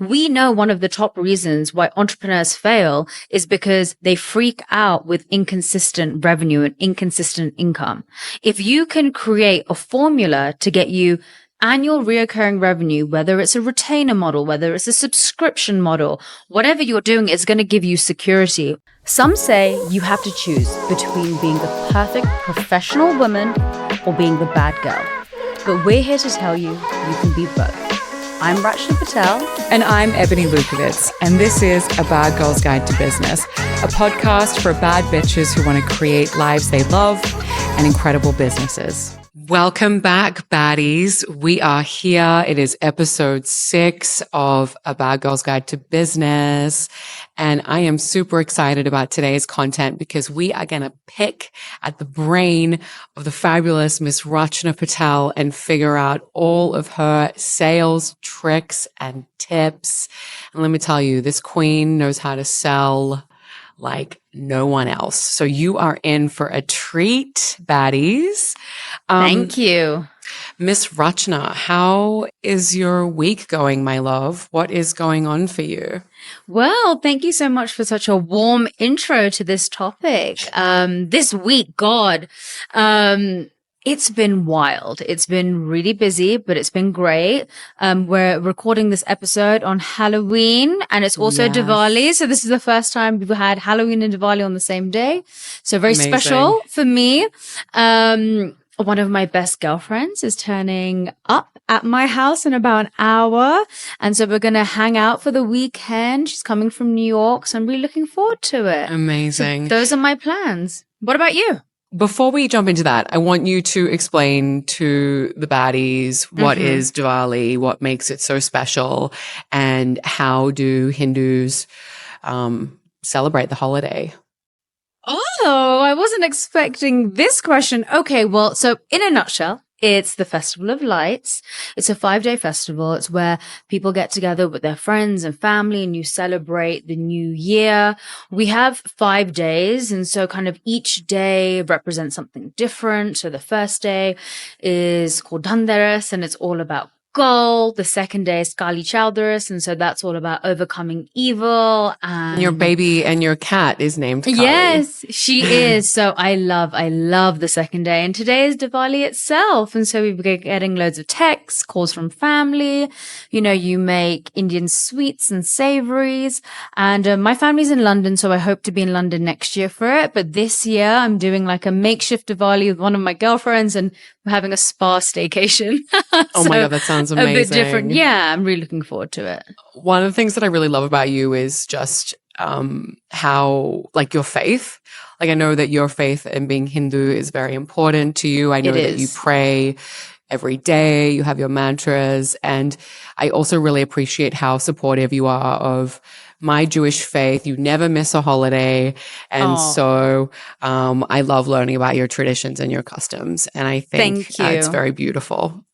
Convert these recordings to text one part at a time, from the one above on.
We know one of the top reasons why entrepreneurs fail is because they freak out with inconsistent revenue and inconsistent income. If you can create a formula to get you annual reoccurring revenue, whether it's a retainer model, whether it's a subscription model, whatever you're doing is going to give you security. Some say you have to choose between being the perfect professional woman or being the bad girl. But we're here to tell you, you can be both. I'm Rachana Patel. And I'm Ebony Lukovitz. And this is A Bad Girl's Guide to Business, a podcast for bad bitches who want to create lives they love and incredible businesses. Welcome back, baddies. We are here. It is episode 6 of A Bad Girl's Guide to Business. And I am super excited about today's content because we are going to pick at the brain of the fabulous Miss Rachana Patel and figure out all of her sales tricks and tips. And let me tell you, this queen knows how to sell like no one else. So you are in for a treat, baddies. Thank you. Miss Rachana, how is your week going, my love? What is going on for you? Well, thank you so much for such a warm intro to this topic. This week, God, it's been wild. It's been really busy, but it's been great. We're recording this episode on Halloween and it's also Diwali. So this is the first time we've had Halloween and Diwali on the same day. So very special for me. One of my best girlfriends is turning up at my house in about an hour. And so we're going to hang out for the weekend. She's coming from New York. So I'm really looking forward to it. Amazing. So those are my plans. What about you? Before we jump into that, I want you to explain to the baddies what is Diwali, what makes it so special, and how do Hindus celebrate the holiday? Oh, I wasn't expecting this question. Okay, well, so in a nutshell, it's the Festival of Lights. It's a 5-day festival. It's where people get together with their friends and family and you celebrate the new year. We have 5 days. And so kind of each day represents something different. So the first day is called Dhanteras and it's all about gold. The second day is Kali Chowdaras, and so that's all about overcoming evil. And your baby and your cat is named Kali. Yes, she is. So I love the second day. And today is Diwali itself. And so we're getting loads of texts, calls from family. You know, you make Indian sweets and savories. And my family's in London, so I hope to be in London next year for it. But this year I'm doing like a makeshift Diwali with one of my girlfriends and we're having a spa staycation. Oh my God, that sounds amazing. A bit different. Yeah, I'm really looking forward to it. One of the things that I really love about you is just how, like, your faith. Like, I know that your faith and being Hindu is very important to you. I know that you pray every day, you have your mantras. And I also really appreciate how supportive you are of my Jewish faith. You never miss a holiday. And so I love learning about your traditions and your customs. And I think it's very beautiful.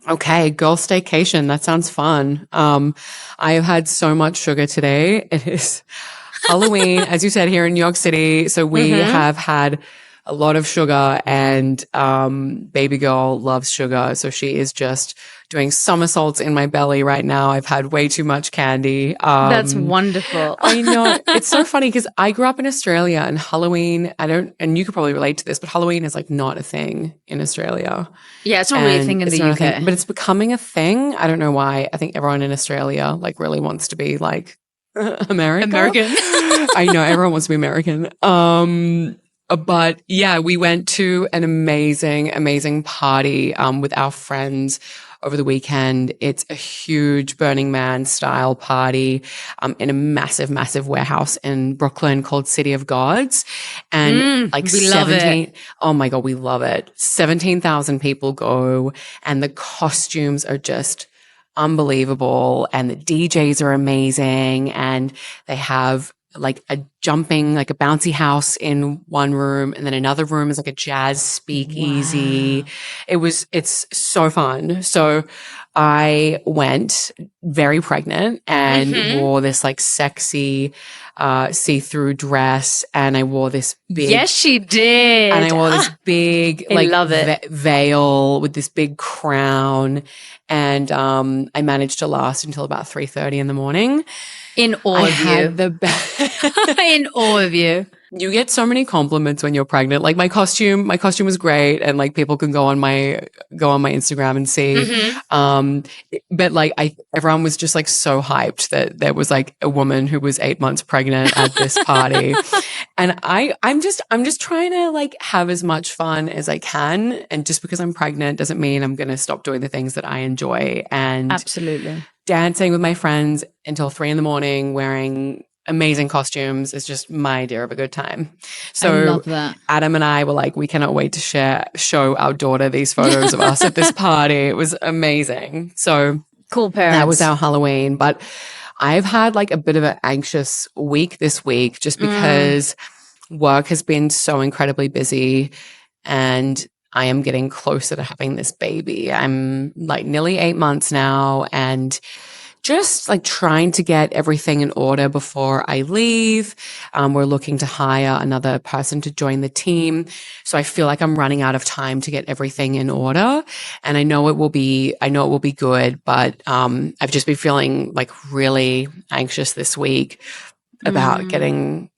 Okay, girl staycation. That sounds fun. I have had so much sugar today. It is Halloween, as you said, here in New York City. So we have had a lot of sugar and baby girl loves sugar. So she is just doing somersaults in my belly right now. I've had way too much candy. That's wonderful. I know. It's so funny because I grew up in Australia and Halloween, and you could probably relate to this, but Halloween is like not a thing in Australia. Yeah, it's not really a thing in the UK. But it's becoming a thing. I don't know why. I think everyone in Australia like really wants to be like American. I know, everyone wants to be American. But yeah, we went to an amazing party with our friends over the weekend. It's a huge Burning Man style party in a massive warehouse in Brooklyn called City of Gods. And like 17, oh my God, we love it. 17,000 people go and the costumes are just unbelievable and the DJs are amazing and they have like a jumping, like a bouncy house in one room, and then another room is like a jazz speakeasy. Wow. It's so fun. So I went very pregnant and wore this like sexy see-through dress, and I wore this big— Yes, she did. and I wore this big I like love it. veil with this big crown, and I managed to last until about 3:30 in the morning. In awe of you. In awe of you. You get so many compliments when you're pregnant. Like my costume was great, and like people can go on my Instagram and see. But like everyone was just like so hyped that there was like a woman who was 8 months pregnant at this party. And I'm just trying to like have as much fun as I can. And just because I'm pregnant doesn't mean I'm going to stop doing the things that I enjoy. And absolutely, dancing with my friends until 3 a.m, wearing amazing costumes is just my idea of a good time. So I love that. Adam and I were like, we cannot wait to show our daughter these photos of us at this party. It was amazing. So cool parents. That was our Halloween. But I've had like a bit of an anxious week this week just because work has been so incredibly busy, and I am getting closer to having this baby. I'm like nearly 8 months now, and just like trying to get everything in order before I leave. We're looking to hire another person to join the team. So I feel like I'm running out of time to get everything in order. And I know it will be good, but I've just been feeling like really anxious this week about getting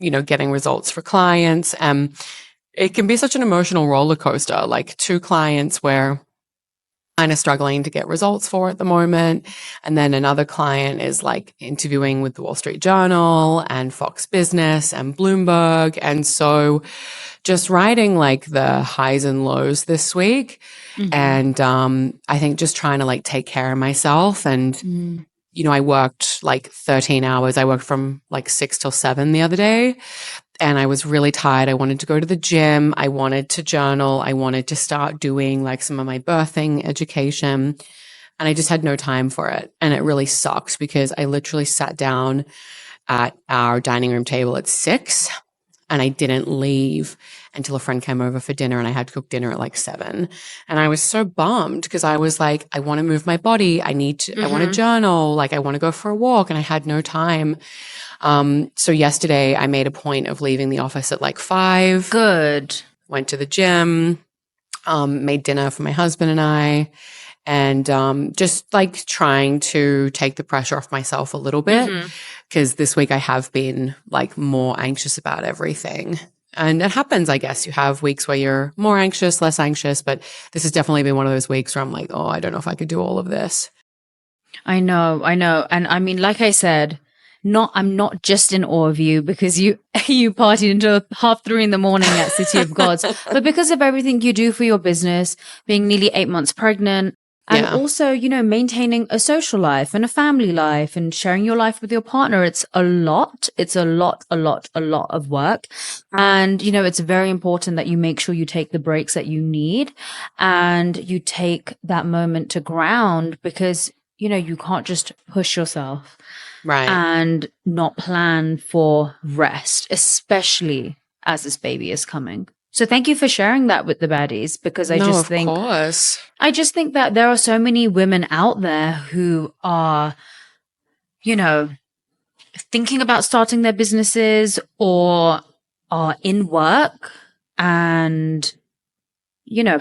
results for clients. It can be such an emotional roller coaster, like 2 clients where kind of struggling to get results for at the moment. And then another client is like interviewing with the Wall Street Journal and Fox Business and Bloomberg. And so just riding like the highs and lows this week. And I think just trying to like take care of myself. And, I worked like 13 hours. I worked from like 6 till 7 the other day. And I was really tired. I wanted to go to the gym. I wanted to journal. I wanted to start doing like some of my birthing education. And I just had no time for it. And it really sucked because I literally sat down at our dining room table at 6 and I didn't leave until a friend came over for dinner, and I had to cook dinner at like 7. And I was so bummed because I was like, I want to move my body. I want to journal. Like I want to go for a walk, and I had no time. So yesterday I made a point of leaving the office at like 5. Good. Went to the gym, made dinner for my husband and I, and just like trying to take the pressure off myself a little bit, because this week I have been like more anxious about everything. And it happens, I guess. You have weeks where you're more anxious, less anxious, but this has definitely been one of those weeks where I'm like, oh, I don't know if I could do all of this. I know. And I mean, like I said, I'm not just in awe of you because you partied until 3:30 in the morning at City of Gods, but because of everything you do for your business, being nearly 8 months pregnant, and also, maintaining a social life and a family life and sharing your life with your partner. It's a lot. It's a lot of work. And, it's very important that you make sure you take the breaks that you need and you take that moment to ground, because, you can't just push yourself. Right. And not plan for rest, especially as this baby is coming. So thank you for sharing that with the baddies, because I just think that there are so many women out there who are, thinking about starting their businesses or are in work and,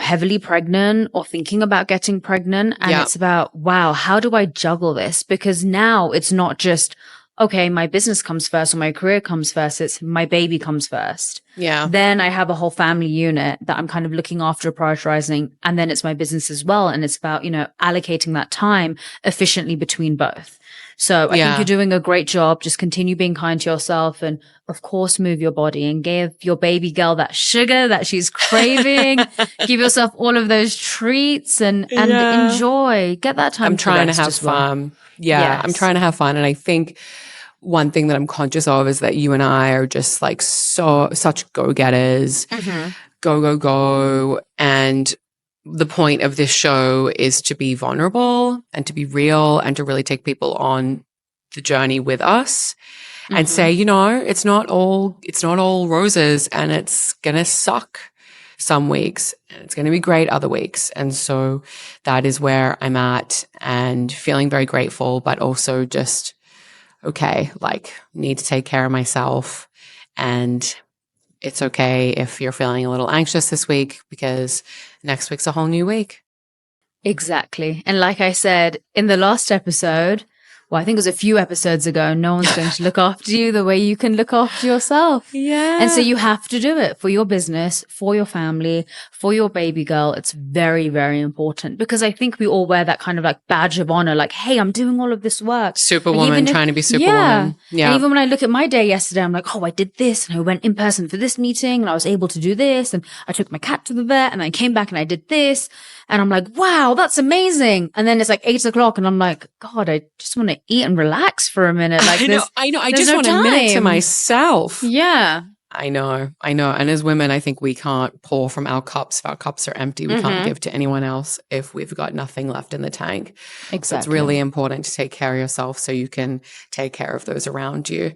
heavily pregnant or thinking about getting pregnant. And it's about, wow, how do I juggle this? Because now it's not just, okay, my business comes first or my career comes first. It's my baby comes first. Yeah. Then I have a whole family unit that I'm kind of looking after, prioritizing. And then it's my business as well. And it's about, allocating that time efficiently between both. So I think you're doing a great job. Just continue being kind to yourself, and of course, move your body and give your baby girl that sugar that she's craving. Give yourself all of those treats and enjoy. Get that time. I'm trying to have fun. Yeah. Yes. I'm trying to have fun. And I think one thing that I'm conscious of is that you and I are just like such go-getters, go. And the point of this show is to be vulnerable and to be real and to really take people on the journey with us. and say, it's not all roses, and it's going to suck some weeks and it's going to be great other weeks. And so that is where I'm at, and feeling very grateful, but also just, okay, like, need to take care of myself. And it's okay if you're feeling a little anxious this week, because next week's a whole new week. Exactly. And like I said in the last episode, well, I think it was a few episodes ago, no one's going to look after you the way you can look after yourself. Yeah. And so you have to do it for your business, for your family, for your baby girl. It's very, very important, because I think we all wear that kind of like badge of honor, like, hey, I'm doing all of this work. Superwoman, trying to be superwoman. Yeah. And even when I look at my day yesterday, I'm like, oh, I did this, and I went in person for this meeting, and I was able to do this, and I took my cat to the vet, and I came back and I did this. And I'm like, wow, that's amazing. And then it's like 8:00 and I'm like, God, I just want to eat and relax for a minute. Like, I know. I just want a minute to myself. Yeah. I know. And as women, I think we can't pour from our cups. If our cups are empty, we can't give to anyone else if we've got nothing left in the tank. Exactly. So it's really important to take care of yourself so you can take care of those around you.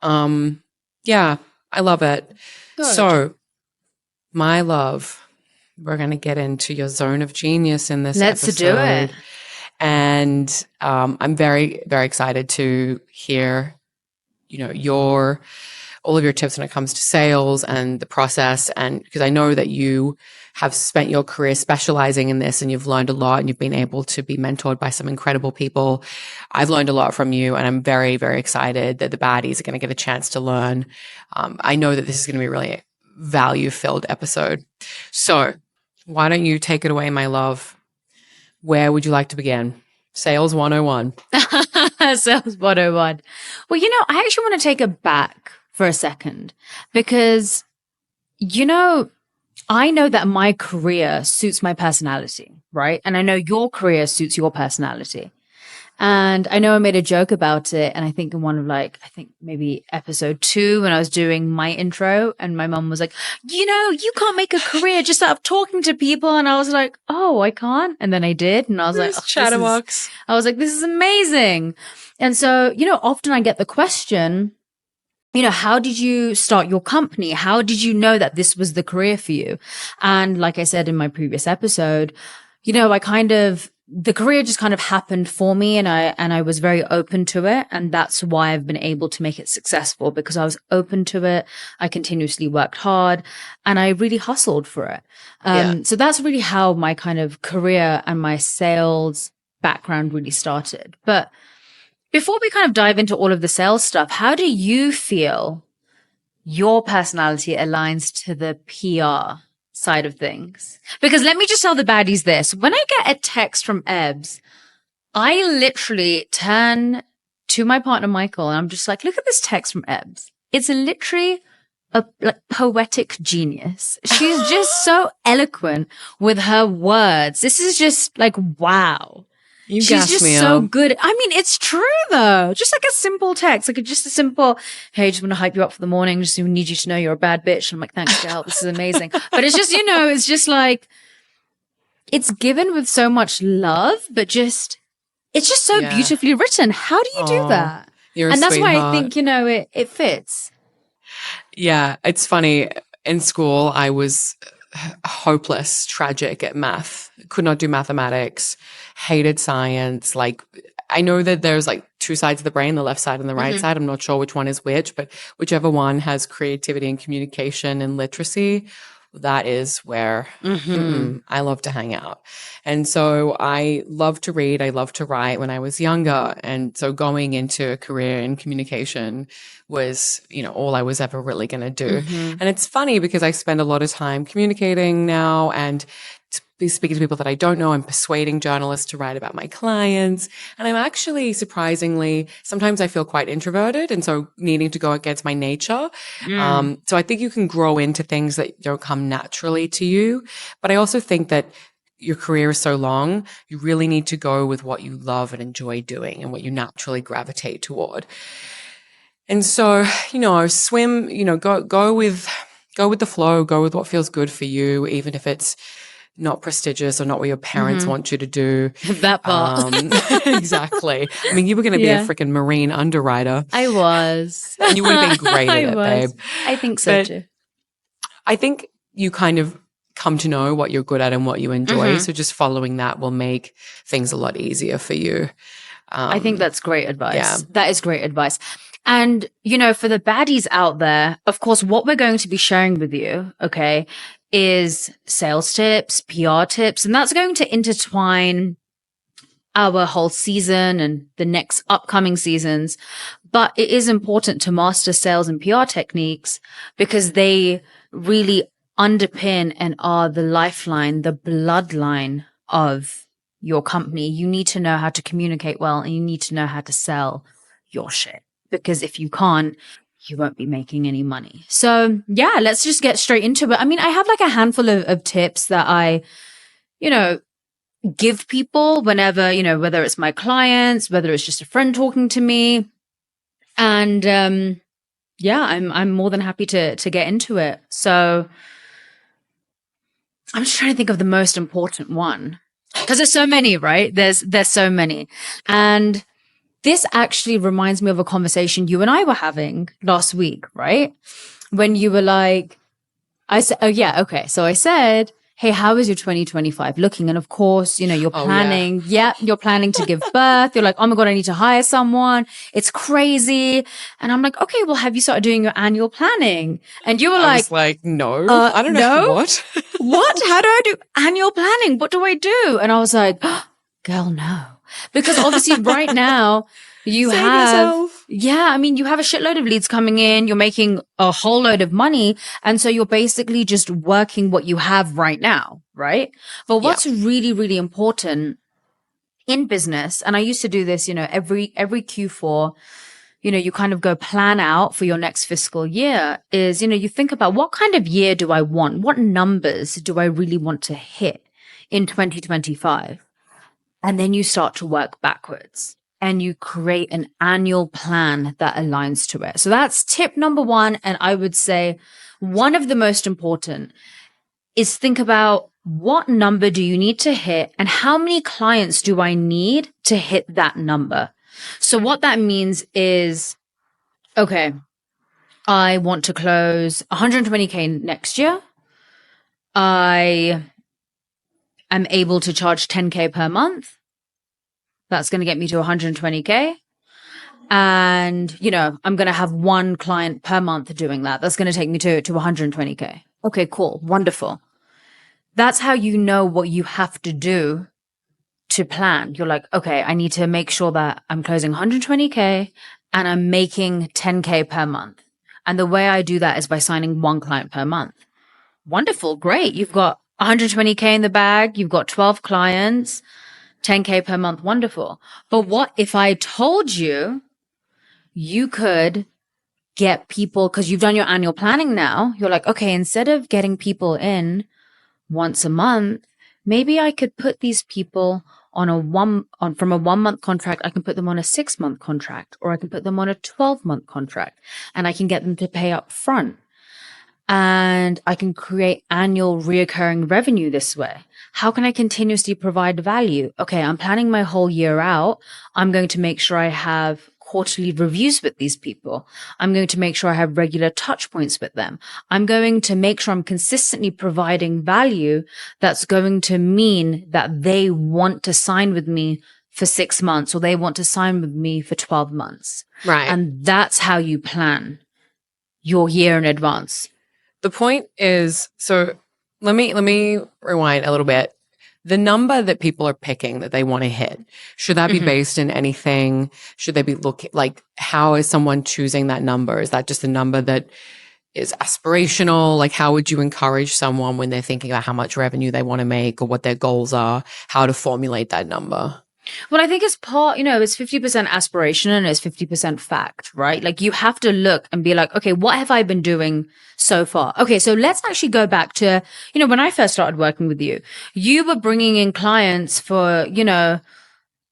Yeah, I love it. Good. So, my love, we're going to get into your zone of genius in this episode. Let's do it. And I'm very, very excited to hear, all of your tips when it comes to sales and the process. And because I know that you have spent your career specializing in this, and you've learned a lot, and you've been able to be mentored by some incredible people. I've learned a lot from you, and I'm very, very excited that the baddies are going to get a chance to learn. I know that this is going to be a really value-filled episode. So why don't you take it away, my love? Where would you like to begin? Sales 101. Sales 101. Well, I actually want to take it back for a second, because, I know that my career suits my personality, right? And I know your career suits your personality. And I know I made a joke about it. And I think in one of maybe episode 2, when I was doing my intro, and my mom was like, you can't make a career just out of talking to people. And I was like, oh, I can't. And then I did. And I was like, chatterbox. This is amazing. And so, often I get the question, how did you start your company? How did you know that this was the career for you? And like I said in my previous episode, the career just kind of happened for me, and I was very open to it. And that's why I've been able to make it successful, because I was open to it. I continuously worked hard, and I really hustled for it. So that's really how my kind of career and my sales background really started. But before we kind of dive into all of the sales stuff, how do you feel your personality aligns to the PR side of things? Because let me just tell the baddies this. When I get a text from Ebbs, I literally turn to my partner, Michael, and I'm just like, look at this text from Ebbs. It's literally a poetic genius. She's just so eloquent with her words. This is just like, wow. She's just so good. I mean, it's true though. Just like a simple text, just a simple, hey, just want to hype you up for the morning. Just need you to know you're a bad bitch. I'm like, thanks, Gal. This is amazing. But it's just, it's just like, it's given with so much love, but it's just so beautifully written. How do you do that? And that's sweetheart. why I think, it fits. Yeah. It's funny. In school, I was hopeless, tragic at math, could not do mathematics, hated science. Like, I know that there's like two sides of the brain, the left side and the right side. I'm not sure which one is which, but whichever one has creativity and communication and literacy, that is where I love to hang out. And so I love to read. I love to write when I was younger. And so going into a career in communication was, all I was ever really going to do. And it's funny because I spend a lot of time communicating now and speaking to people that I don't know. I'm persuading journalists to write about my clients. And I'm actually surprisingly, sometimes I feel quite introverted. And so needing to go against my nature. So I think you can grow into things that don't come naturally to you. But I also think that your career is so long, you really need to go with what you love and enjoy doing and what you naturally gravitate toward. And so, swim, go with the flow, go with what feels good for you, even if it's not prestigious or not what your parents want you to do. That part. Exactly. I mean, you were going to be a freaking marine underwriter. I was. And you would have been great at it, babe. I think so too. I think you kind of come to know what you're good at and what you enjoy. So just following that will make things a lot easier for you. I think that's great advice. Yeah. That is great advice. And, you know, for the baddies out there, of course, what we're going to be sharing with you, okay, is sales tips, PR tips, and that's going to intertwine our whole season and the next upcoming seasons. But it is important to master sales and PR techniques because they really underpin and are the lifeline, the bloodline of your company. You need to know how to communicate well, and you need to know how to sell your shit, because if you can't, you won't be making any money. So yeah, let's just get straight into it. I mean, I have like a handful of tips that I, you know, give people whenever, you know, whether it's my clients, whether it's just a friend talking to me. And yeah, I'm more than happy to get into it. So I'm just trying to think of the most important one, because there's so many, right? There's so many. And this actually reminds me of a conversation you and I were having last week, right? When you were like, I said, oh yeah, okay. So I said, hey, how is your 2025 looking? And of course, you know, you're planning, you're planning to give birth. You're like, oh my God, I need to hire someone. It's crazy. And I'm like, okay, well, have you started doing your annual planning? And you were I was like, no, I don't know. No? What? What? How do I do annual planning? What do I do? And I was like, oh, girl, no. Because obviously right now you Save have, yourself. yeah, I mean, you have a shitload of leads coming in. You're making a whole load of money. And so you're basically just working what you have right now, right? But what's really, really important in business, and I used to do this, you know, every Q4, you know, you kind of go plan out for your next fiscal year is, you know, you think about what kind of year do I want? What numbers do I really want to hit in 2025? And then you start to work backwards and you create an annual plan that aligns to it. So that's tip number one. And I would say one of the most important is think about what number do you need to hit and how many clients do I need to hit that number? So what that means is, okay, I want to close 120K next year. I am able to charge 10K per month. That's going to get me to 120K. And, you know, I'm going to have one client per month doing that. That's going to take me to 120K. Okay, cool. Wonderful. That's how you know what you have to do to plan. You're like, okay, I need to make sure that I'm closing 120K and I'm making 10K per month. And the way I do that is by signing one client per month. Wonderful. Great. You've got 120K in the bag. You've got 12 clients, 10K per month. Wonderful. But what if I told you you could get people, because you've done your annual planning now, you're like, okay, instead of getting people in once a month, maybe I could put these people from a 1 month contract, I can put them on a 6 month contract, or I can put them on a 12-month contract, and I can get them to pay up front. And I can create annual reoccurring revenue this way. How can I continuously provide value? Okay, I'm planning my whole year out. I'm going to make sure I have quarterly reviews with these people. I'm going to make sure I have regular touch points with them. I'm going to make sure I'm consistently providing value that's going to mean that they want to sign with me for 6 months, or they want to sign with me for 12 months. Right. And that's how you plan your year in advance. The point is, so let me rewind a little bit. The number that people are picking that they want to hit, should that be based in anything? Should they be looking, like, how is someone choosing that number? Is that just a number that is aspirational? Like, how would you encourage someone when they're thinking about how much revenue they want to make or what their goals are, how to formulate that number? Well, I think it's part, it's 50% aspiration and it's 50% fact, right? Like, you have to look and be like, okay, what have I been doing so far? Okay, so let's actually go back to, when I first started working with you, you were bringing in clients for,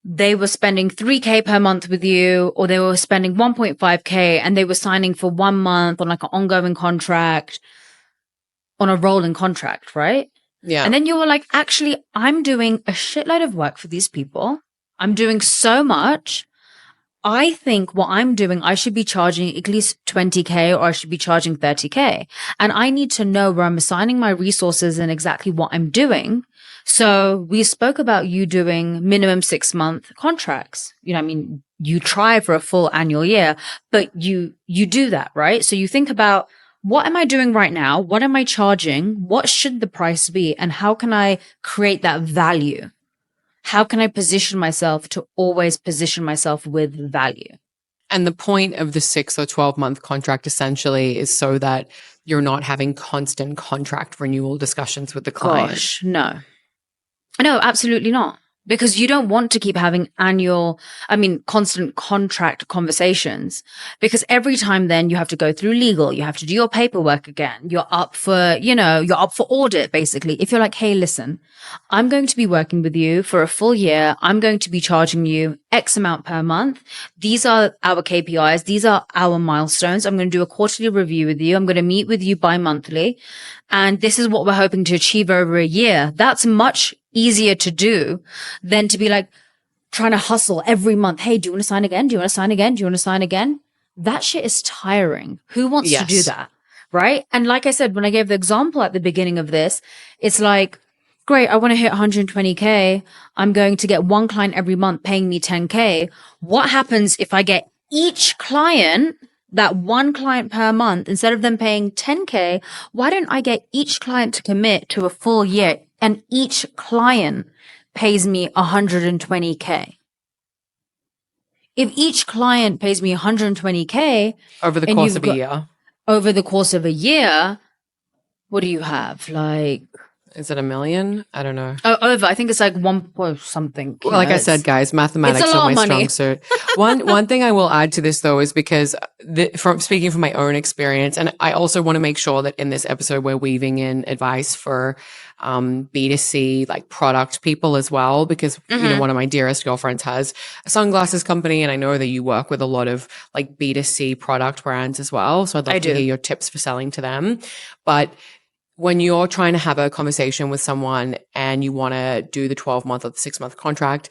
they were spending 3K per month with you, or they were spending 1.5K and they were signing for 1 month on like an ongoing contract, on a rolling contract, right? Yeah. And then you were like, actually, I'm doing a shitload of work for these people. I'm doing so much. I think what I'm doing, I should be charging at least 20K or I should be charging 30K. And I need to know where I'm assigning my resources and exactly what I'm doing. So we spoke about you doing minimum 6-month contracts. I mean, you try for a full annual year, but you do that, right? So you think about, what am I doing right now? What am I charging? What should the price be? And how can I create that value? How can I position myself to always position myself with value? And the point of the 6 or 12-month contract essentially is so that you're not having constant contract renewal discussions with the client. Gosh, no. No, absolutely not. Because you don't want to keep having constant contract conversations, because every time then you have to go through legal, you have to do your paperwork again. You're up for audit, basically. If you're like, hey, listen, I'm going to be working with you for a full year. I'm going to be charging you X amount per month. These are our KPIs. These are our milestones. I'm going to do a quarterly review with you. I'm going to meet with you bi-monthly. And this is what we're hoping to achieve over a year. That's much easier to do than to be like trying to hustle every month. Hey, do you want to sign again? Do you want to sign again? Do you want to sign again? That shit is tiring. Who wants to do that? Right. And like I said, when I gave the example at the beginning of this, it's like, great, I want to hit 120K. I'm going to get one client every month paying me 10K. What happens if I get each client, that one client per month, instead of them paying 10K, why don't I get each client to commit to a full year and each client pays me 120K? If each client pays me 120K over the course of a year, what do you have? Like, is it $1 million? I don't know. Oh, over. I think it's like 1 point something. Well, like I said, guys, mathematics are my strong suit. One thing I will add to this though is because from speaking from my own experience, and I also want to make sure that in this episode we're weaving in advice for B2C like product people as well, because one of my dearest girlfriends has a sunglasses company, and I know that you work with a lot of like B2C product brands as well. So I'd love to hear your tips for selling to them. But when you're trying to have a conversation with someone and you want to do the 12-month or the 6-month contract,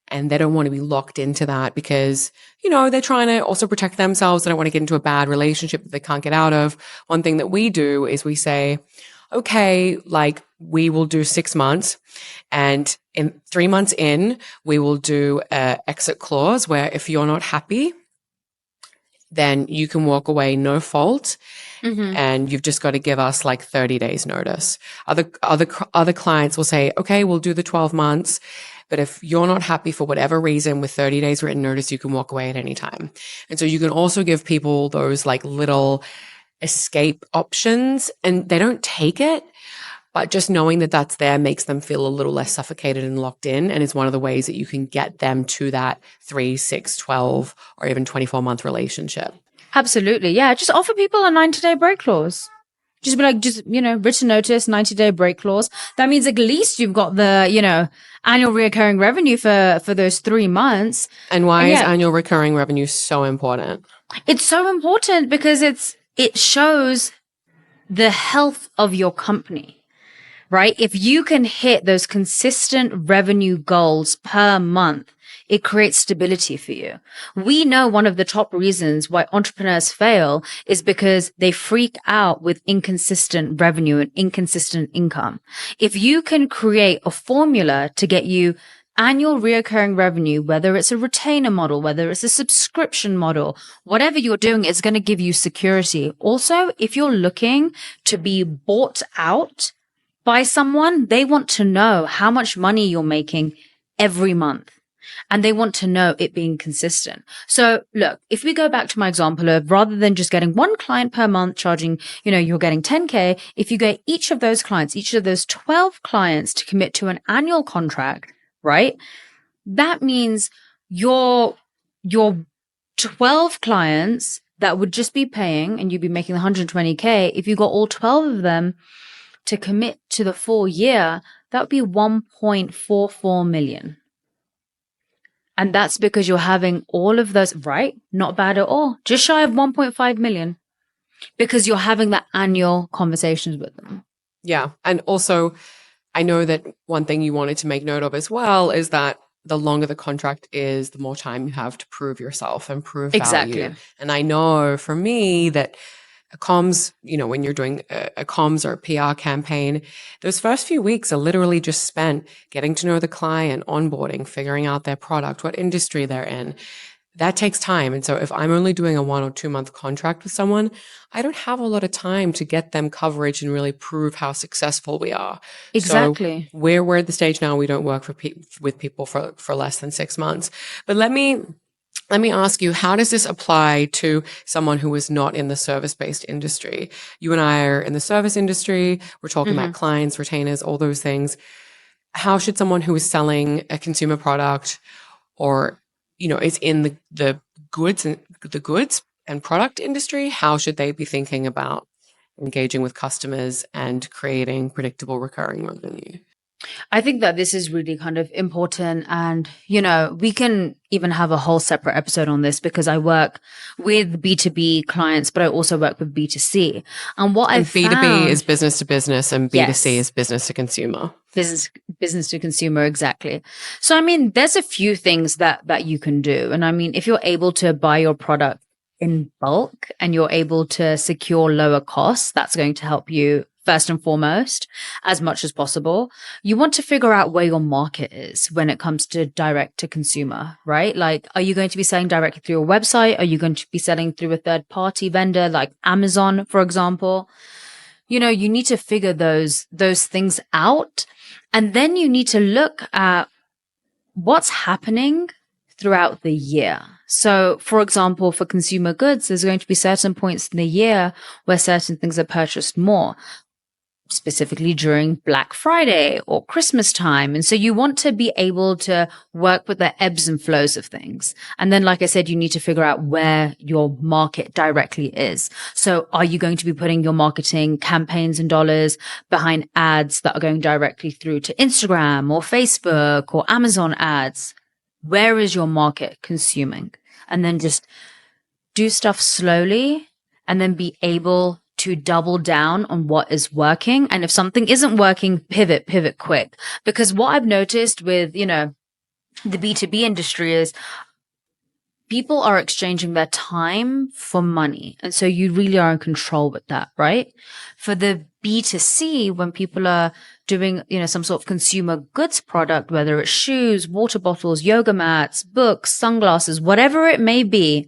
and they don't want to be locked into that because, they're trying to also protect themselves. They don't want to get into a bad relationship that they can't get out of. One thing that we do is we say, okay, like we will do 6 months, and in 3 months in, we will do an exit clause where if you're not happy, then you can walk away, no fault. And you've just got to give us like 30 days notice. Other clients will say, okay, we'll do the 12 months. But if you're not happy for whatever reason with 30 days written notice, you can walk away at any time. And so you can also give people those like little escape options, and they don't take it. But just knowing that that's there makes them feel a little less suffocated and locked in, and is one of the ways that you can get them to that 3, 6, 12, or even 24-month relationship. Absolutely. Yeah. Just offer people a 90-day break clause. Just be like, written notice, 90-day break clause. That means at least you've got the, annual recurring revenue for those 3 months. And why is annual recurring revenue so important? It's so important because it shows the health of your company. Right? If you can hit those consistent revenue goals per month, it creates stability for you. We know one of the top reasons why entrepreneurs fail is because they freak out with inconsistent revenue and inconsistent income. If you can create a formula to get you annual recurring revenue, whether it's a retainer model, whether it's a subscription model, whatever you're doing is going to give you security. Also, if you're looking to be bought out by someone, they want to know how much money you're making every month. And they want to know it being consistent. So look, if we go back to my example of rather than just getting one client per month charging, you're getting 10K, if you get each of those clients, each of those 12 clients to commit to an annual contract, right? That means your 12 clients that would just be paying and you'd be making 120K. If you got all 12 of them to commit to the full year, that would be 1.44 million. And that's because you're having all of those, right? Not bad at all. Just shy of 1.5 million because you're having the annual conversations with them. Yeah. And also I know that one thing you wanted to make note of as well is that the longer the contract is, the more time you have to prove yourself and prove Exactly. value. And I know for me that a comms, when you're doing a comms or a PR campaign, those first few weeks are literally just spent getting to know the client, onboarding, figuring out their product, what industry they're in. That takes time. And so if I'm only doing a 1 or 2 month contract with someone, I don't have a lot of time to get them coverage and really prove how successful we are. Exactly. So we're at the stage now we don't work with people for less than 6 months. But let me ask you, how does this apply to someone who is not in the service-based industry? You and I are in the service industry. We're talking about clients, retainers, all those things. How should someone who is selling a consumer product or, is in the goods and product industry, how should they be thinking about engaging with customers and creating predictable recurring revenue? I think that this is really kind of important. And, we can even have a whole separate episode on this because I work with B2B clients, but I also work with B2C. And what I've B2B found is business to business and B2C is business to consumer. Business to consumer, exactly. So, there's a few things that you can do. And if you're able to buy your product in bulk and you're able to secure lower costs, that's going to help you first and foremost, as much as possible. You want to figure out where your market is when it comes to direct to consumer, right? Like, are you going to be selling directly through your website? Are you going to be selling through a third party vendor like Amazon, for example? You need to figure those things out. And then you need to look at what's happening throughout the year. So, for example, for consumer goods, there's going to be certain points in the year where certain things are purchased more, specifically during Black Friday or Christmas time. And so you want to be able to work with the ebbs and flows of things. And then, like I said, you need to figure out where your market directly is. So are you going to be putting your marketing campaigns and dollars behind ads that are going directly through to Instagram or Facebook or Amazon ads? Where is your market consuming? And then just do stuff slowly and then be able to double down on what is working. And if something isn't working, pivot quick. Because what I've noticed with, the B2B industry is people are exchanging their time for money. And so you really are in control with that, right? For the B2C, when people are doing, some sort of consumer goods product, whether it's shoes, water bottles, yoga mats, books, sunglasses, whatever it may be,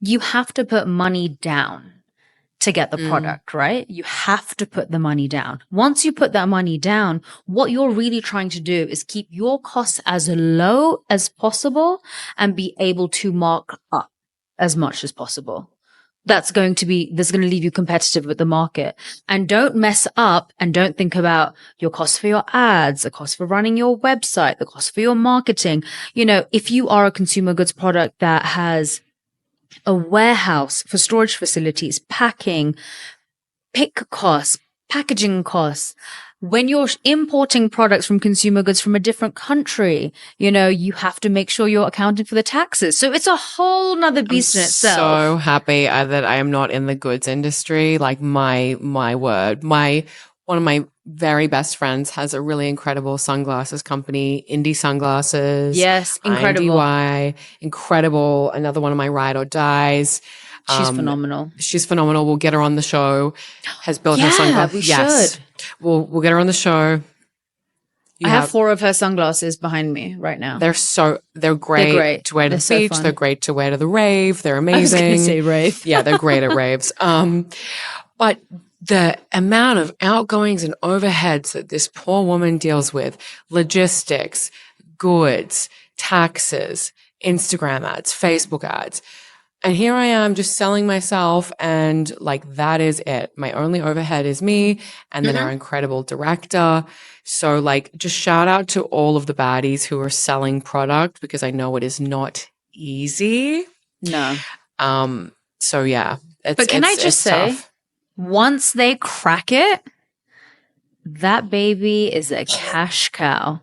you have to put money down to get the product, right? You have to put the money down. Once you put that money down, what you're really trying to do is keep your costs as low as possible and be able to mark up as much as possible. That's going to leave you competitive with the market. And don't mess up and don't think about your costs for your ads, the cost for running your website, the cost for your marketing. If you are a consumer goods product that has a warehouse for storage facilities, packing, pick costs, packaging costs. When you're importing products from consumer goods from a different country, you have to make sure you're accounting for the taxes. So it's a whole nother beast in itself. So happy that I am not in the goods industry. Like my word, one of my very best friends has a really incredible sunglasses company, Indie Sunglasses. Yes, incredible. INDY, incredible. Another one of my ride or dies. She's phenomenal. She's phenomenal. We'll get her on the show. Has built her sunglasses. Yeah, we should. We'll get her on the show. I have 4 of her sunglasses behind me right now. They're great to wear to the beach. They're great to wear to the rave. They're amazing. I was going to say rave. Yeah, they're great at raves. But the amount of outgoings and overheads that this poor woman deals with, logistics, goods, taxes, Instagram ads, Facebook ads. And here I am just selling myself, and that is it. My only overhead is me and then our incredible director. So just shout out to all of the baddies who are selling product, because I know it is not easy. No. So yeah. But can I just say, once they crack it, that baby is a cash cow.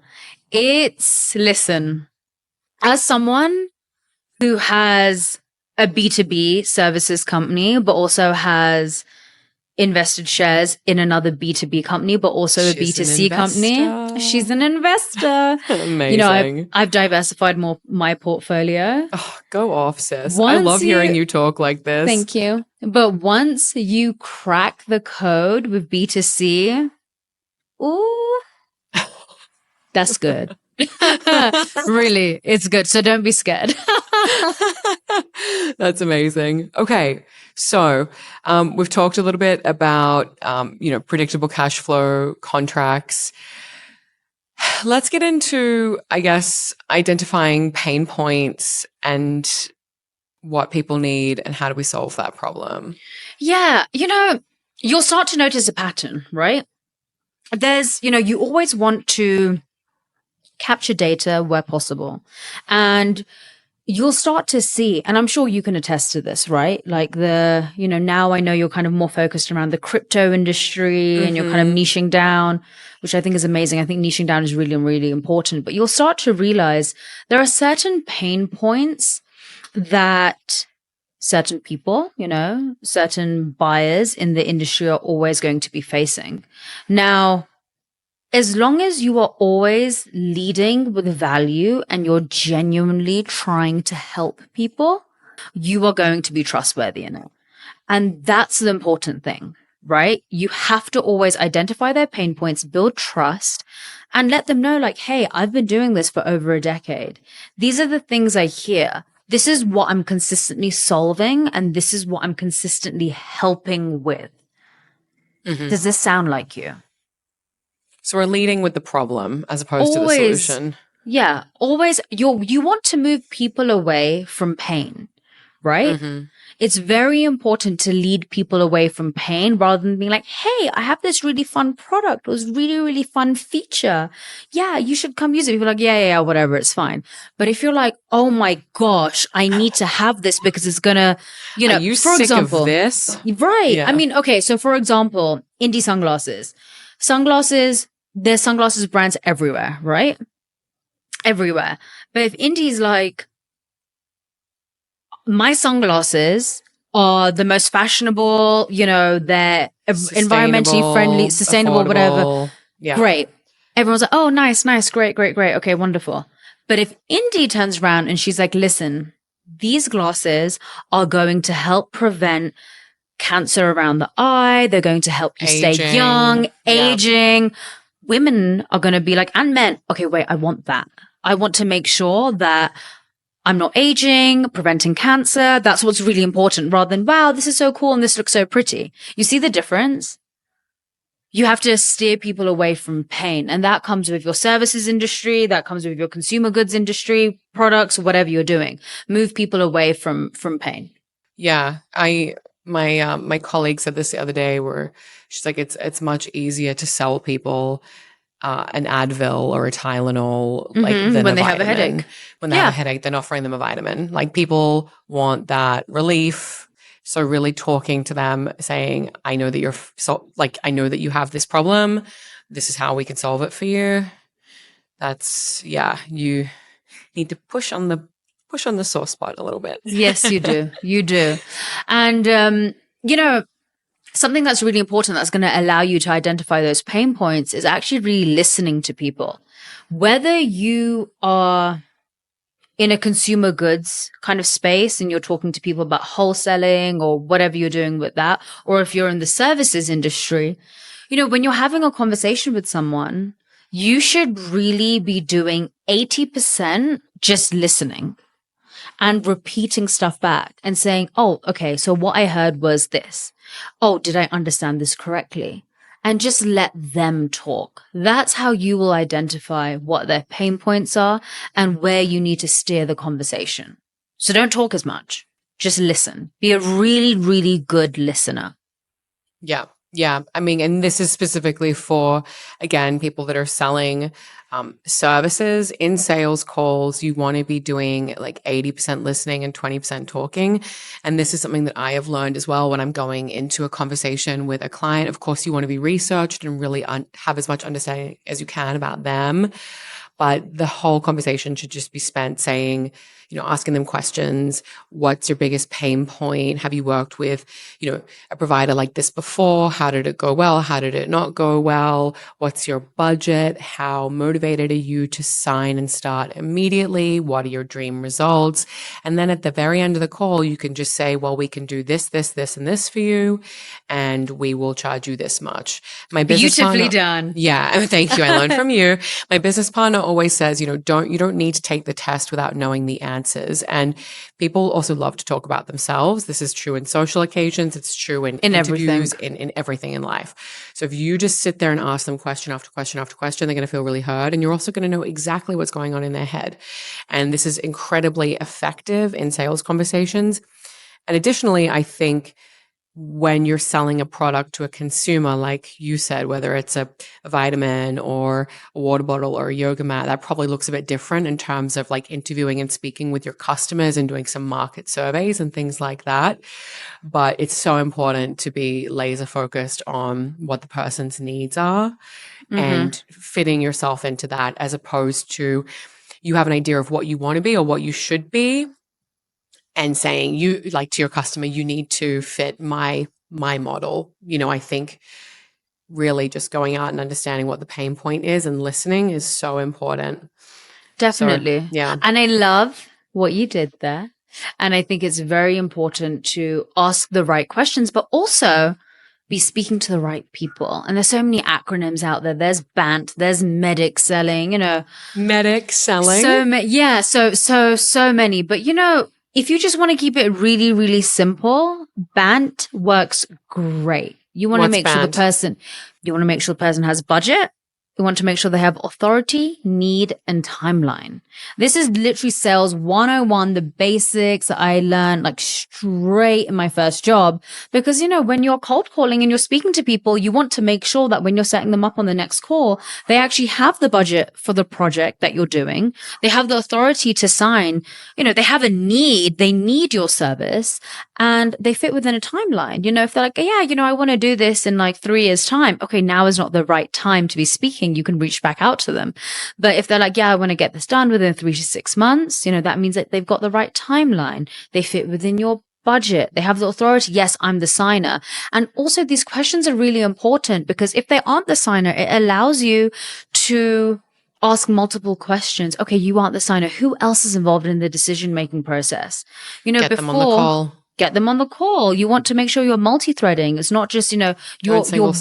Listen, as someone who has a B2B services company, but also has invested shares in another B2B company, but also a She's an B2C company. investor. She's an investor. Amazing. I've diversified my portfolio. Oh, go off, sis. I Once love hearing you talk like this. Thank you. But once you crack the code with B2C, ooh, that's good. Really, it's good. So don't be scared. That's amazing. Okay. So, we've talked a little bit about, predictable cash flow contracts. Let's get into, I guess, identifying pain points and what people need and how do we solve that problem? Yeah. You'll start to notice a pattern, right? There's, you always want to capture data where possible. And you'll start to see, and I'm sure you can attest to this, right? Like now I know you're kind of more focused around the crypto industry and you're kind of niching down, which I think is amazing. I think niching down is really, really important. But you'll start to realize there are certain pain points that certain people, certain buyers in the industry are always going to be facing. Now, as long as you are always leading with value and you're genuinely trying to help people, you are going to be trustworthy in it. And that's the important thing, right? You have to always identify their pain points, build trust, and let them know like, hey, I've been doing this for over a decade. These are the things I hear. This is what I'm consistently solving, and this is what I'm consistently helping with. Does this sound like you? So we're leading with the problem as opposed to the solution. Yeah. Always you want to move people away from pain, right? It's very important to lead people away from pain rather than being like, hey, I have this really fun product. It was really, really fun feature. Yeah, you should come use it. People are like, yeah, whatever. It's fine. But if you're like, oh my gosh, I need to have this because it's going to, Are you for sick example, of this? Right. Yeah. I mean, okay. So for example, indie sunglasses, there's sunglasses brands everywhere, right? Everywhere. But if indie's like, my sunglasses are the most fashionable, they're environmentally friendly, sustainable, affordable. whatever. Yeah. Great. Everyone's like, oh, nice, great. Okay, wonderful. But if Indie turns around and she's like, listen, these glasses are going to help prevent cancer around the eye. They're going to help you stay young, aging. Women are going to be like, and men, okay, wait, I want that. I want to make sure that I'm not aging, preventing cancer. That's what's really important rather than, wow, this is so cool and this looks so pretty. You see the difference? You have to steer people away from pain. And that comes with your services industry. That comes with your consumer goods industry, products, whatever you're doing. Move people away from pain. Yeah. My colleague said this the other day where she's like, it's much easier to sell people an Advil or a Tylenol, like than when a they have a vitamin. headache. When they have a headache, they're offering them a vitamin. Like people want that relief. So really talking to them, saying, I know that I know that you have this problem. This is how we can solve it for you. You need to push on the sore spot a little bit. Yes, you do. You do. And, something that's really important that's going to allow you to identify those pain points is actually really listening to people. Whether you are in a consumer goods kind of space and you're talking to people about wholesaling or whatever you're doing with that, or if you're in the services industry, when you're having a conversation with someone, you should really be doing 80% just listening and repeating stuff back and saying, oh, okay, so what I heard was this. Oh, did I understand this correctly? And just let them talk. That's how you will identify what their pain points are and where you need to steer the conversation. So don't talk as much. Just listen. Be a really, really good listener. Yeah. Yeah. I mean, and this is specifically for, again, people that are selling services. In sales calls, you want to be doing like 80% listening and 20% talking. And this is something that I have learned as well when I'm going into a conversation with a client. Of course, you want to be researched and really have as much understanding as you can about them. But the whole conversation should just be spent saying, asking them questions. What's your biggest pain point? Have you worked with, a provider like this before? How did it go well? How did it not go well? What's your budget? How motivated are you to sign and start immediately? What are your dream results? And then at the very end of the call, you can just say, well, we can do this, this, this, and this for you, and we will charge you this much. My business Beautifully partner, done. yeah, thank you. I learned from you. My business partner always says, you don't need to take the test without knowing the answers. And people also love to talk about themselves. This is true in social occasions. It's true in interviews, in everything in life. So if you just sit there and ask them question after question after question, they're going to feel really heard. And you're also going to know exactly what's going on in their head. And this is incredibly effective in sales conversations. And additionally, I think when you're selling a product to a consumer, like you said, whether it's a vitamin or a water bottle or a yoga mat, that probably looks a bit different in terms of like interviewing and speaking with your customers and doing some market surveys and things like that. But it's so important to be laser focused on what the person's needs are and fitting yourself into that, as opposed to you have an idea of what you want to be or what you should be, and saying you, like, to your customer, you need to fit my model. I think really just going out and understanding what the pain point is and listening is so important. Definitely. So, yeah. And I love what you did there. And I think it's very important to ask the right questions, but also be speaking to the right people. And there's so many acronyms out there. There's BANT, there's medic selling, Medic selling. So many. But if you just want to keep it really, really simple, BANT works great. You want to make sure the person has budget. You want to make sure they have authority, need, and timeline. This is literally sales 101, the basics that I learned like straight in my first job. Because, when you're cold calling and you're speaking to people, you want to make sure that when you're setting them up on the next call, they actually have the budget for the project that you're doing. They have the authority to sign. They have a need. They need your service and they fit within a timeline. If they're like, yeah, I want to do this in like 3 years time. Okay, now is not the right time to be speaking. You can reach back out to them. But if they're like, yeah, I want to get this done within 3 to 6 months, that means that they've got the right timeline. They fit within your budget. They have the authority. Yes, I'm the signer. And also these questions are really important because if they aren't the signer, it allows you to ask multiple questions. Okay, you aren't the signer. Who else is involved in the decision-making process? Get them on the call. Get them on the call. You want to make sure you're multi-threading. It's not just, you're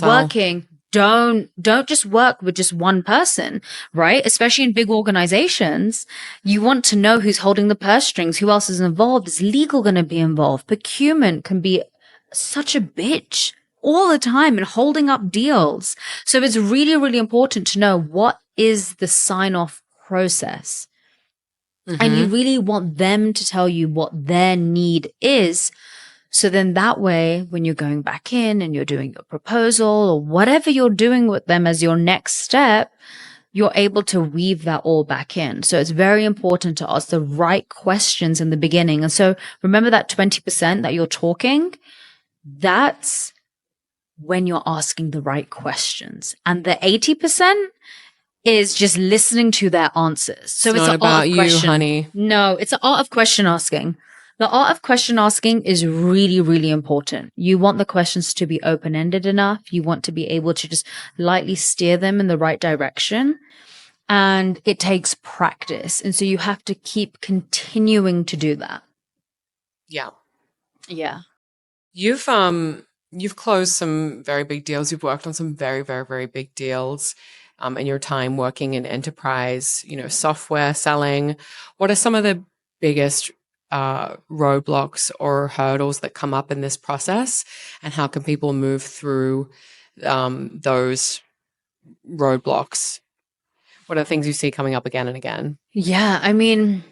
working. Don't just work with just one person, right? Especially in big organizations. You want to know who's holding the purse strings, who else is involved. Is legal going to be involved? Procurement can be such a bitch all the time and holding up deals. So it's really, really important to know what is the sign-off process. And you really want them to tell you what their need is. So then that way, when you're going back in and you're doing your proposal or whatever you're doing with them as your next step, you're able to weave that all back in. So it's very important to ask the right questions in the beginning. And so remember that 20% that you're talking, that's when you're asking the right questions. And the 80% is just listening to their answers. So it's not about you, honey. No, it's an art of question asking. The art of question asking is really, really important. You want the questions to be open-ended enough. You want to be able to just lightly steer them in the right direction. And it takes practice. And so you have to keep continuing to do that. Yeah. Yeah. You've closed some very big deals. You've worked on some very, very, very big deals. In your time working in enterprise, software selling. What are some of the biggest roadblocks or hurdles that come up in this process, and how can people move through those roadblocks? What are the things you see coming up again and again? Yeah, I mean,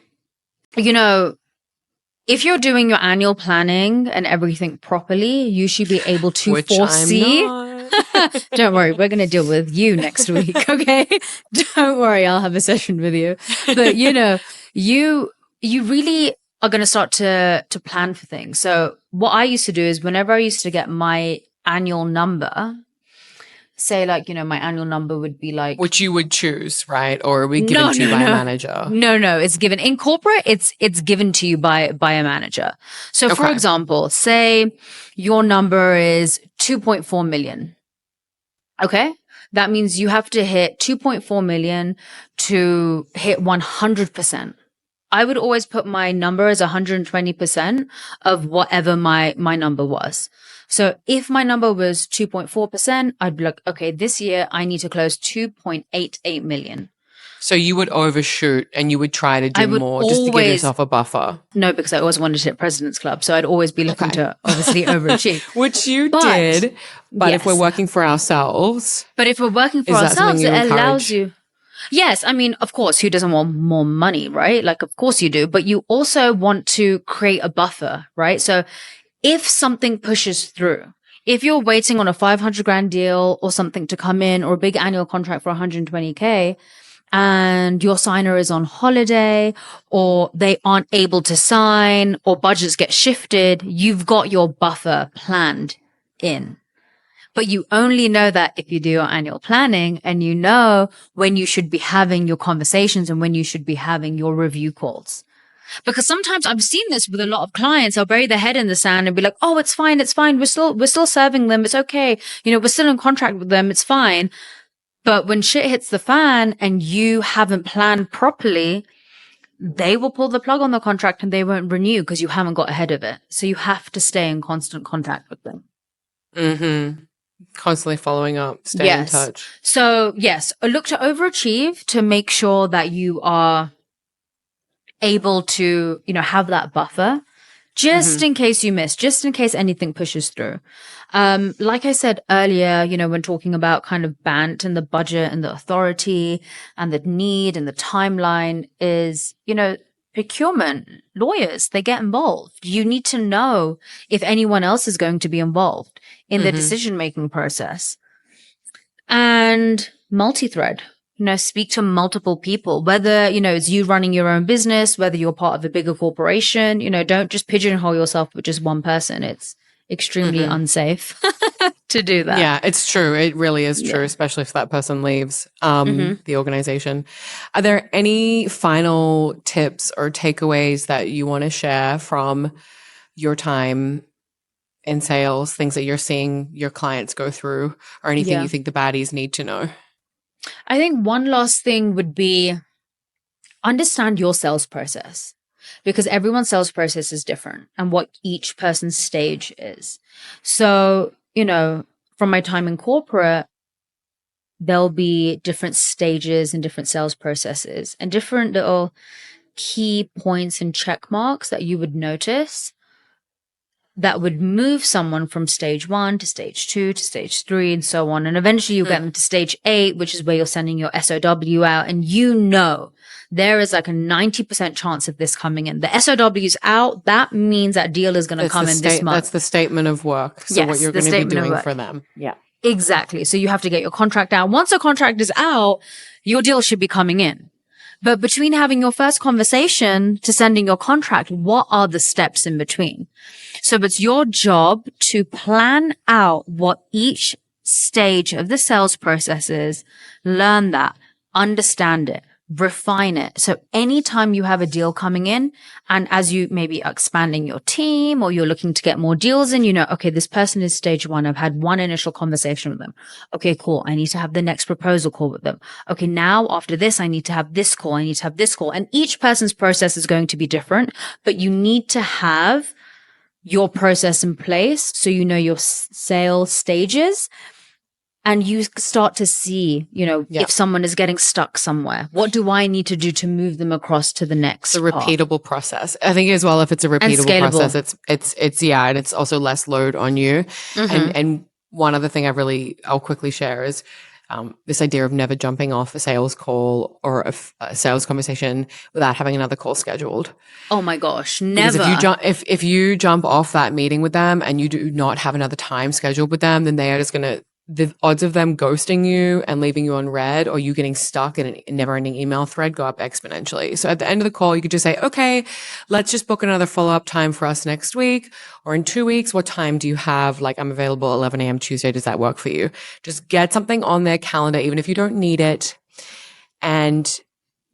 if you're doing your annual planning and everything properly, you should be able to foresee. Don't worry, we're going to deal with you next week, okay? Don't worry, I'll have a session with you. But you really are going to start to plan for things. So what I used to do is whenever I used to get my annual number, say like, my annual number would be like, Which you would choose, right? Or be given to you by a manager? No, it's given in corporate. It's given to you by a manager. So for Okay. example, say your number is 2.4 million. Okay. That means you have to hit 2.4 million to hit 100%. I would always put my number as 120% of whatever my number was. So if my number was 2.4%, I'd be like, okay, this year I need to close 2.88 million. So you would overshoot and you would try to I do would more just to give always- yourself a buffer. No, because I always wanted to hit President's Club. So I'd always be looking to obviously overachieve. Which you But- did. But if yes. we're working for ourselves, But if we're working for Is that something ourselves, you it encourage? allows you. Yes, I mean, of course, who doesn't want more money, right? Like, of course you do, but you also want to create a buffer, right? So if something pushes through, if you're waiting on a 500 grand deal or something to come in or a big annual contract for 120K and your signer is on holiday or they aren't able to sign or budgets get shifted, you've got your buffer planned in. But you only know that if you do your annual planning and you know when you should be having your conversations and when you should be having your review calls. Because sometimes I've seen this with a lot of clients. They'll bury their head in the sand and be like, oh, it's fine. It's fine. We're still serving them. It's okay. We're still in contract with them. It's fine. But when shit hits the fan and you haven't planned properly, they will pull the plug on the contract and they won't renew because you haven't got ahead of it. So you have to stay in constant contact with them. mm-hmm. Constantly following up, staying in touch. So yes, look to overachieve to make sure that you are able to, have that buffer just in case you miss, just in case anything pushes through. Like I said earlier, when talking about kind of BANT and the budget and the authority and the need and the timeline is, procurement, lawyers, they get involved. You need to know if anyone else is going to be involved in the decision-making process. And multi-thread, speak to multiple people, whether, it's you running your own business, whether you're part of a bigger corporation, don't just pigeonhole yourself with just one person. It's extremely unsafe to do that. Yeah, it's true. It really is true, especially if that person leaves the organization. Are there any final tips or takeaways that you want to share from your time in sales, things that you're seeing your clients go through, or anything you think the baddies need to know? I think one last thing would be understand your sales process, because everyone's sales process is different and what each person's stage is. So, from my time in corporate, there'll be different stages and different sales processes and different little key points and check marks that you would notice that would move someone from stage 1 to stage 2 to stage 3 and so on. And eventually you get them to stage 8, which is where you're sending your SOW out. And there is like a 90% chance of this coming in. The SOW's out. That means that deal is going to come in this month. That's the statement of work. So what you're going to be doing for them. Yeah. Exactly. So you have to get your contract out. Once the contract is out, your deal should be coming in. But between having your first conversation to sending your contract, what are the steps in between? So it's your job to plan out what each stage of the sales process is, learn that, understand it, refine it. So anytime you have a deal coming in, and as you maybe are expanding your team or you're looking to get more deals in, okay, this person is stage 1. I've had one initial conversation with them. Okay, cool. I need to have the next proposal call with them. Okay, now after this, I need to have this call. I need to have this call. And each person's process is going to be different, but you need to have your process in place so you know your sales stages. And you start to see, if someone is getting stuck somewhere, what do I need to do to move them across to the next? The repeatable process. I think as well, if it's a repeatable process, and it's also less load on you. And one other thing I'll quickly share is this idea of never jumping off a sales call or a sales conversation without having another call scheduled. Oh my gosh, never. Because if you jump off that meeting with them and you do not have another time scheduled with them, then they are just going to the odds of them ghosting you and leaving you on red or you getting stuck in a never-ending email thread go up exponentially. So at the end of the call, you could just say, okay, let's just book another follow-up time for us next week or in 2 weeks. What time do you have? Like, I'm available 11 a.m. Tuesday. Does that work for you? Just get something on their calendar, even if you don't need it. And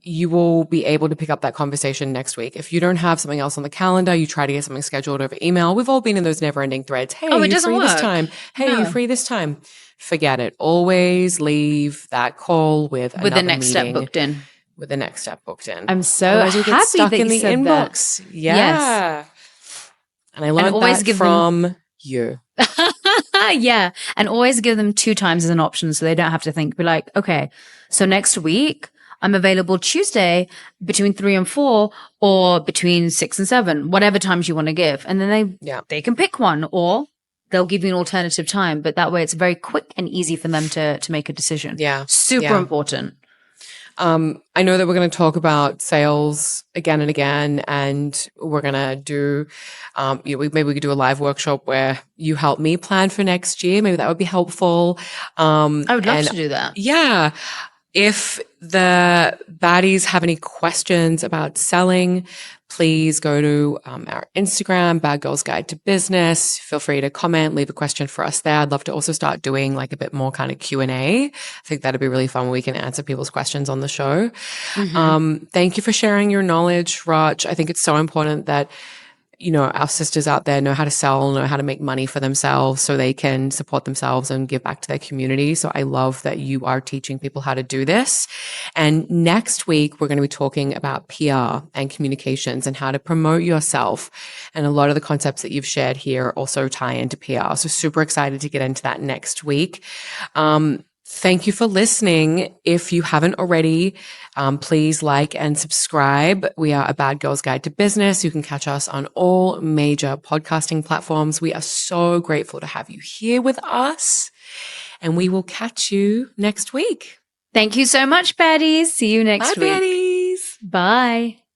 you will be able to pick up that conversation next week. If you don't have something else on the calendar, you try to get something scheduled over email. We've all been in those never-ending threads. Hey, Oh, it you doesn't free this work. time? Hey, No. you free this time? Forget it. Always leave that call with With the another next step meeting booked in. with the next step booked in. I'm so Otherwise, you'll get happy stuck that in you the said that. inbox. Yes. Yeah. And I learned always that give them- from you. Yeah. And always give them 2 times as an option so they don't have to think. Be like, okay, so next week I'm available Tuesday between 3 and 4 or between 6 and 7, whatever times you want to give. And then they can pick one or they'll give you an alternative time. But that way it's very quick and easy for them to make a decision. Yeah. Super important. I know that we're going to talk about sales again and again, and we're going to do, maybe we could do a live workshop where you help me plan for next year. Maybe that would be helpful. I would love to do that. Yeah. If the baddies have any questions about selling, please go to our Instagram, Bad Girls Guide to Business. Feel free to comment, leave a question for us there. I'd love to also start doing like a bit more kind of Q&A. I think that'd be really fun when we can answer people's questions on the show. Thank you for sharing your knowledge, Rach. I think it's so important that our sisters out there know how to sell, know how to make money for themselves so they can support themselves and give back to their community. So I love that you are teaching people how to do this. And next week, we're going to be talking about PR and communications and how to promote yourself. And a lot of the concepts that you've shared here also tie into PR. So super excited to get into that next week. Thank you for listening. If you haven't already, please like and subscribe. We are a Bad Girls Guide to Business. You can catch us on all major podcasting platforms. We are so grateful to have you here with us, and we will catch you next week. Thank you so much, baddies. See you next Bye, week. baddies. Bye.